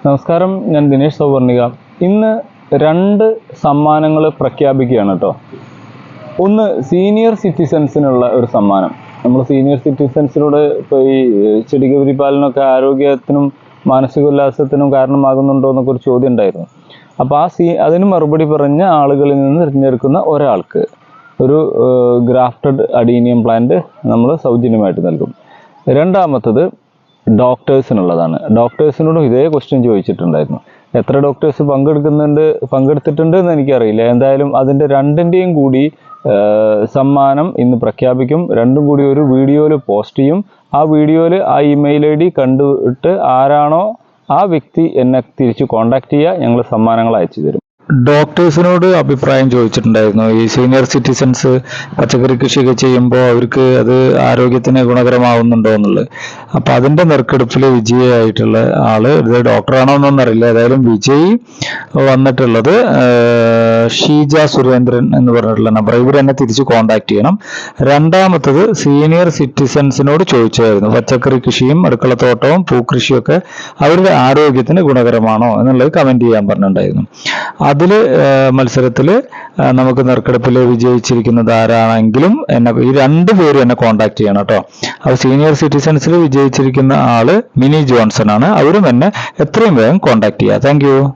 നമസ്കാരം, ഞാൻ ദിനേശ് സൗവർണിക. ഇന്ന് 2 സമ്മാനങ്ങൾ പ്രഖ്യാപിക്കുകയാണ് കേട്ടോ. ഒന്ന് സീനിയർ സിറ്റിസൺസിനുള്ള ഒരു സമ്മാനം. നമ്മൾ സീനിയർ സിറ്റിസൺസിനോട് ഇപ്പോൾ ഈ ചെടിക പരിപാലനമൊക്കെ ആരോഗ്യത്തിനും മാനസികോല്ലാസത്തിനും കാരണമാകുന്നുണ്ടോ എന്നൊക്കെ ഒരു ചോദ്യം ഉണ്ടായിരുന്നു. അപ്പോൾ അതിന് മറുപടി പറഞ്ഞ ആളുകളിൽ നിന്ന് തിരഞ്ഞെടുക്കുന്ന ഒരാൾക്ക് ഒരു ഗ്രാഫ്റ്റഡ് അഡീനിയം പ്ലാന്റ് നമ്മൾ സൗജന്യമായിട്ട് നൽകും. രണ്ടാമത്തത് ഡോക്ടേഴ്സിനുള്ളതാണ്. ഡോക്ടേഴ്സിനോടും ഇതേ ക്വസ്റ്റ്യൻ ചോദിച്ചിട്ടുണ്ടായിരുന്നു. എത്ര ഡോക്ടേഴ്സ് പങ്കെടുത്തിട്ടുണ്ട് എന്ന് എനിക്കറിയില്ല. എന്തായാലും അതിൻ്റെ 2ൻ്റെയും കൂടി സമ്മാനം ഇന്ന് പ്രഖ്യാപിക്കും. 2ഉം കൂടി ഒരു വീഡിയോയിൽ പോസ്റ്റ് ചെയ്യും. ആ വീഡിയോയിൽ ആ ഇമെയിൽ ID കണ്ടിട്ട് ആരാണോ ആ വ്യക്തി എന്നെ തിരിച്ച് കോൺടാക്ട് ചെയ്യുക, ഞങ്ങൾ സമ്മാനങ്ങൾ അയച്ചു തരും. ഡോക്ടേഴ്സിനോട് അഭിപ്രായം ചോദിച്ചിട്ടുണ്ടായിരുന്നു. ഈ സീനിയർ സിറ്റിസൺസ് പച്ചക്കറി കൃഷിയൊക്കെ ചെയ്യുമ്പോൾ അവർക്ക് അത് ആരോഗ്യത്തിന് ഗുണകരമാവുന്നുണ്ടോ എന്നുള്ളത്. അപ്പം അതിൻ്റെ നറുക്കെടുപ്പിൽ വിജയിയായിട്ടുള്ള ആള്, ഇത് ഡോക്ടറാണോ എന്നൊന്നറിയില്ല, ഏതായാലും വിജയ് വന്നിട്ടുള്ളത് ഷീജ സുരേന്ദ്രൻ എന്ന് പറഞ്ഞിട്ടുള്ള നമ്പർ. ഇവർ എന്നെ തിരിച്ച് കോൺടാക്ട് ചെയ്യണം. രണ്ടാമത്തത് സീനിയർ സിറ്റിസൺസിനോട് ചോദിച്ചായിരുന്നു, പച്ചക്കറി കൃഷിയും അടുക്കളത്തോട്ടവും പൂക്കൃഷിയൊക്കെ അവരുടെ ആരോഗ്യത്തിന് ഗുണകരമാണോ എന്നുള്ളത് കമന്റ് ചെയ്യാൻ പറഞ്ഞിട്ടുണ്ടായിരുന്നു. അതിൽ മത്സരത്തിൽ നമുക്ക് നറുക്കെടുപ്പിൽ വിജയിച്ചിരിക്കുന്നത് ആരാണെങ്കിലും ഈ 2 പേരും എന്നെ കോൺടാക്ട് ചെയ്യണം കേട്ടോ. അപ്പോൾ സീനിയർ സിറ്റിസൺസിൽ വിജയിച്ചിരിക്കുന്ന ആള് മിനി ജോൺസൺ ആണ്. അവരും എന്നെ എത്രയും വേഗം കോൺടാക്ട് ചെയ്യുക. താങ്ക്